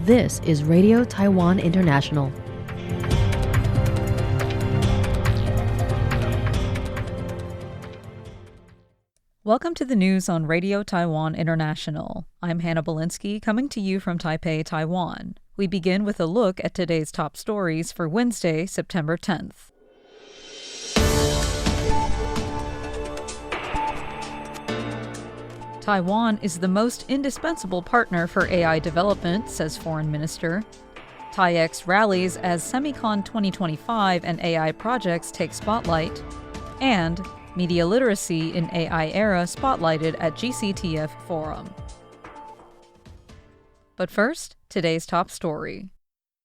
This is Radio Taiwan International. Welcome to the news on Radio Taiwan International. I'm Hannah Belinsky, coming to you from Taipei, Taiwan. We begin with a look at today's top stories for Wednesday, September 10th. Taiwan is the most indispensable partner for AI development, says Foreign Minister. TAIEX rallies as Semicon 2025 and AI projects take spotlight. And media literacy in AI era spotlighted at GCTF Forum. But first, today's top story.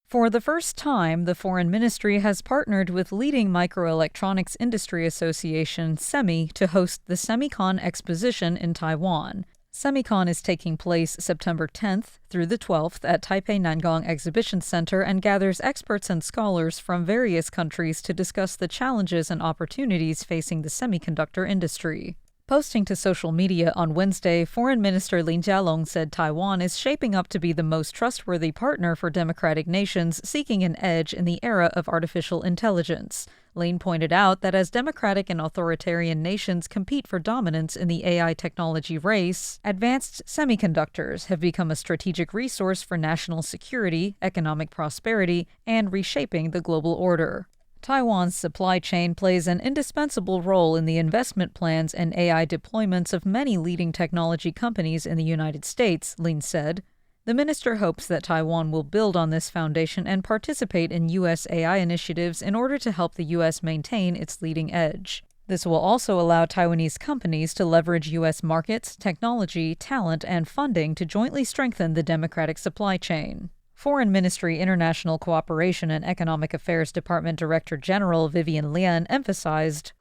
For the first time, the Foreign Ministry has partnered with leading microelectronics industry association SEMI to host the Semicon exposition in Taiwan. Semicon is taking place September 10th through the 12th at Taipei Nangong Exhibition Center and gathers experts and scholars from various countries to discuss the challenges and opportunities facing the semiconductor industry. Posting to social media on Wednesday, Foreign Minister Lin Jialong said Taiwan is shaping up to be the most trustworthy partner for democratic nations seeking an edge in the era of artificial intelligence. Lin pointed out that as democratic and authoritarian nations compete for dominance in the AI technology race, advanced semiconductors have become a strategic resource for national security, economic prosperity, and reshaping the global order. Taiwan's supply chain plays an indispensable role in the investment plans and AI deployments of many leading technology companies in the United States, Lin said. The minister hopes that Taiwan will build on this foundation and participate in U.S. AI initiatives in order to help the U.S. maintain its leading edge. This will also allow Taiwanese companies to leverage U.S. markets, technology, talent, and funding to jointly strengthen the democratic supply chain. Foreign Ministry International Cooperation and Economic Affairs Department Director General Vivian Lian emphasized,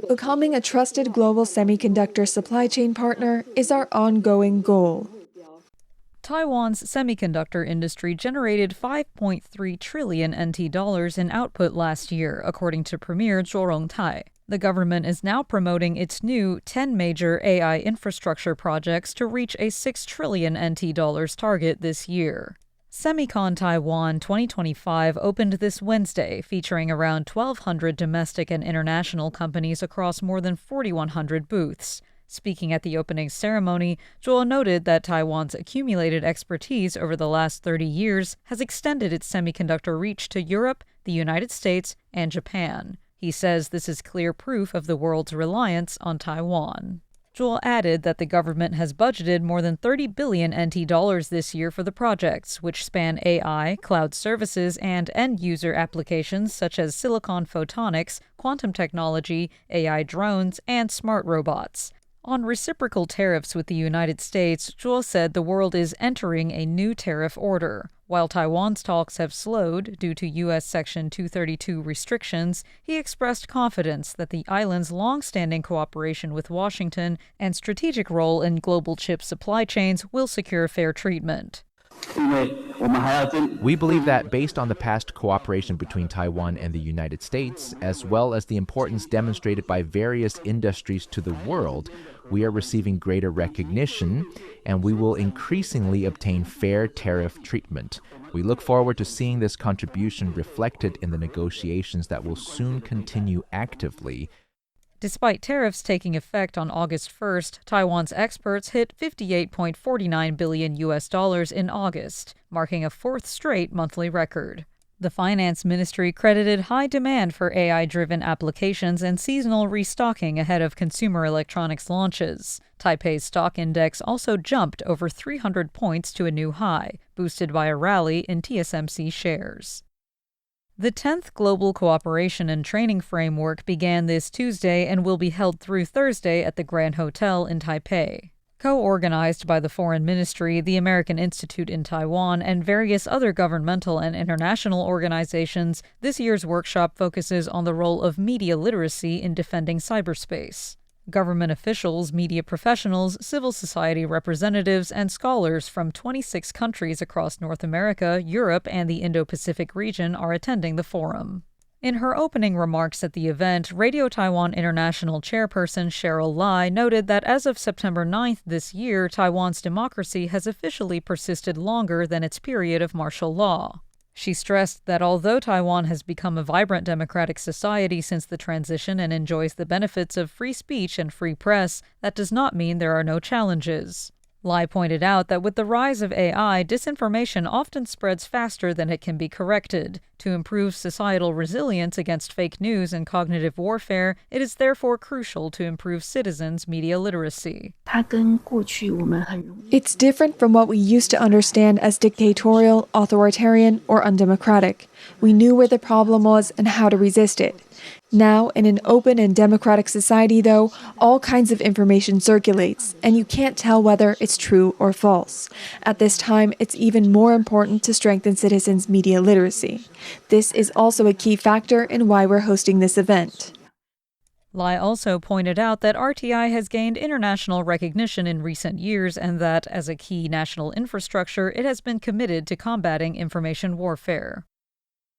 "Becoming a trusted global semiconductor supply chain partner is our ongoing goal." Taiwan's semiconductor industry generated 5.3 trillion NT dollars in output last year, according to Premier Zhou Rongtai. The government is now promoting its new 10 major AI infrastructure projects to reach a 6 trillion NT dollars target this year. Semicon Taiwan 2025 opened this Wednesday, featuring around 1,200 domestic and international companies across more than 4,100 booths. Speaking at the opening ceremony, Zhou noted that Taiwan's accumulated expertise over the last 30 years has extended its semiconductor reach to Europe, the United States, and Japan. He says this is clear proof of the world's reliance on Taiwan. Zhou added that the government has budgeted more than 30 billion NT dollars this year for the projects, which span AI, cloud services, and end-user applications such as silicon photonics, quantum technology, AI drones, and smart robots. On reciprocal tariffs with the United States, Zhou said the world is entering a new tariff order. While Taiwan's talks have slowed due to U.S. Section 232 restrictions, he expressed confidence that the island's long-standing cooperation with Washington and strategic role in global chip supply chains will secure fair treatment. We believe that based on the past cooperation between Taiwan and the United States, as well as the importance demonstrated by various industries to the world, we are receiving greater recognition, and we will increasingly obtain fair tariff treatment. We look forward to seeing this contribution reflected in the negotiations that will soon continue actively. Despite tariffs taking effect on August 1st, Taiwan's exports hit $58.49 billion in August, marking a fourth straight monthly record. The Finance Ministry credited high demand for AI-driven applications and seasonal restocking ahead of consumer electronics launches. Taipei's stock index also jumped over 300 points to a new high, boosted by a rally in TSMC shares. The 10th Global Cooperation and Training Framework began this Tuesday and will be held through Thursday at the Grand Hotel in Taipei. Co-organized by the Foreign Ministry, the American Institute in Taiwan, and various other governmental and international organizations, this year's workshop focuses on the role of media literacy in defending cyberspace. Government officials, media professionals, civil society representatives, and scholars from 26 countries across North America, Europe, and the Indo-Pacific region are attending the forum. In her opening remarks at the event, Radio Taiwan International chairperson Cheryl Lai noted that as of September 9th this year, Taiwan's democracy has officially persisted longer than its period of martial law. She stressed that although Taiwan has become a vibrant democratic society since the transition and enjoys the benefits of free speech and free press, that does not mean there are no challenges. Lai pointed out that with the rise of AI, disinformation often spreads faster than it can be corrected. To improve societal resilience against fake news and cognitive warfare, it is therefore crucial to improve citizens' media literacy. It's different from what we used to understand as dictatorial, authoritarian, or undemocratic. We knew where the problem was and how to resist it. Now, in an open and democratic society, though, all kinds of information circulates, and you can't tell whether it's true or false. At this time, it's even more important to strengthen citizens' media literacy. This is also a key factor in why we're hosting this event. Lai also pointed out that RTI has gained international recognition in recent years and that, as a key national infrastructure, it has been committed to combating information warfare.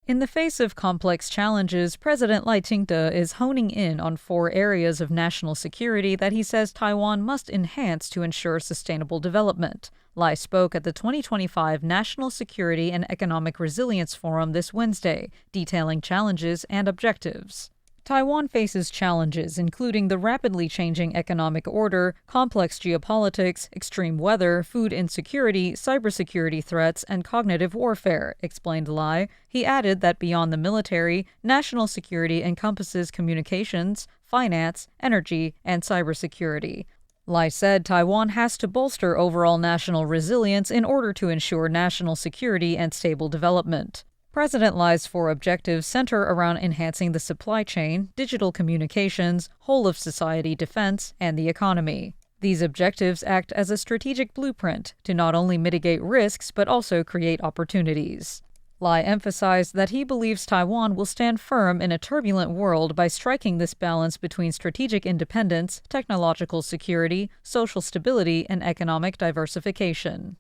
In the face of complex challenges, President Lychee is honing in on 4 areas of national security that he says Taiwan must enhance to ensure sustainable development. Lai spoke at the 2025 National Security and Economic Resilience Forum this Wednesday, detailing challenges and objectives. Taiwan faces challenges including the rapidly changing economic order, complex geopolitics, extreme weather, food insecurity, cybersecurity threats, and cognitive warfare, explained Lai. He added that beyond the military, national security encompasses communications, finance, energy, and cybersecurity. Lai said Taiwan has to bolster overall national resilience in order to ensure national security and stable development. President Lai's 4 objectives center around enhancing the supply chain, digital communications, whole-of-society defense, and the economy. These objectives act as a strategic blueprint to not only mitigate risks but also create opportunities. Lai emphasized that he believes Taiwan will stand firm in a turbulent world by striking this balance between strategic independence, technological security, social stability, and economic diversification.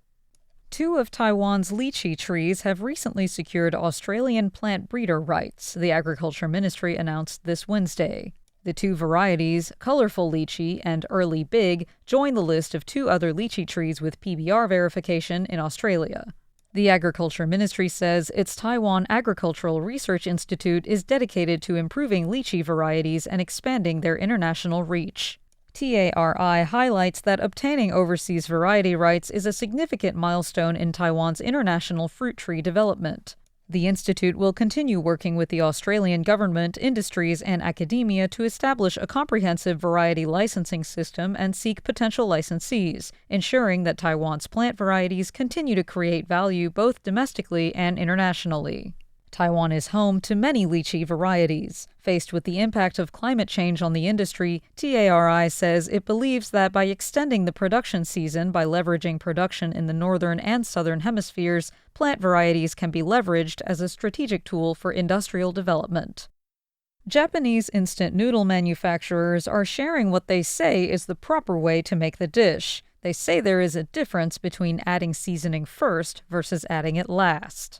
2 of Taiwan's lychee trees have recently secured Australian plant breeder rights, the Agriculture Ministry announced this Wednesday. The 2 varieties, Colorful Lychee and Early Big, join the list of 2 other lychee trees with PBR verification in Australia. The Agriculture Ministry says its Taiwan Agricultural Research Institute is dedicated to improving lychee varieties and expanding their international reach. TARI highlights that obtaining overseas variety rights is a significant milestone in Taiwan's international fruit tree development. The institute will continue working with the Australian government, industries, and academia to establish a comprehensive variety licensing system and seek potential licensees, ensuring that Taiwan's plant varieties continue to create value both domestically and internationally. Taiwan is home to many lychee varieties. Faced with the impact of climate change on the industry, TARI says it believes that by extending the production season by leveraging production in the northern and southern hemispheres, plant varieties can be leveraged as a strategic tool for industrial development. Japanese instant noodle manufacturers are sharing what they say is the proper way to make the dish. They say there is a difference between adding seasoning first versus adding it last.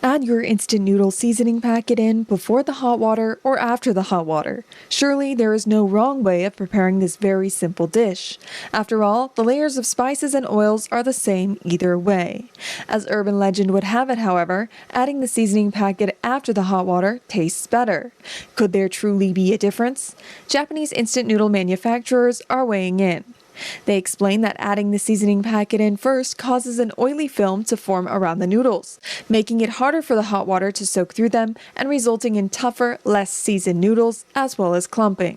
Add your instant noodle seasoning packet in before the hot water or after the hot water. Surely there is no wrong way of preparing this very simple dish. After all, the layers of spices and oils are the same either way. As urban legend would have it, however, adding the seasoning packet after the hot water tastes better. Could there truly be a difference? Japanese instant noodle manufacturers are weighing in. They explain that adding the seasoning packet in first causes an oily film to form around the noodles, making it harder for the hot water to soak through them and resulting in tougher, less seasoned noodles as well as clumping.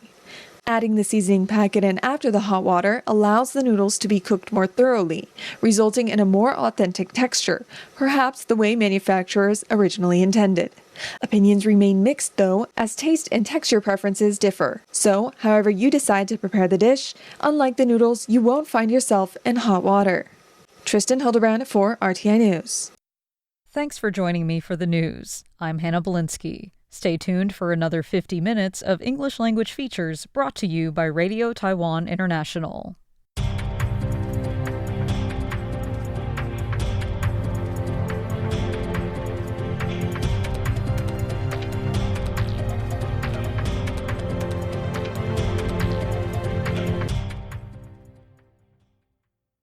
Adding the seasoning packet in after the hot water allows the noodles to be cooked more thoroughly, resulting in a more authentic texture, perhaps the way manufacturers originally intended. Opinions remain mixed, though, as taste and texture preferences differ. So, however you decide to prepare the dish, unlike the noodles, you won't find yourself in hot water. Tristan Hildebrand for RTI News. Thanks for joining me for the news. I'm Hannah Belinsky. Stay tuned for another 50 minutes of English language features brought to you by Radio Taiwan International.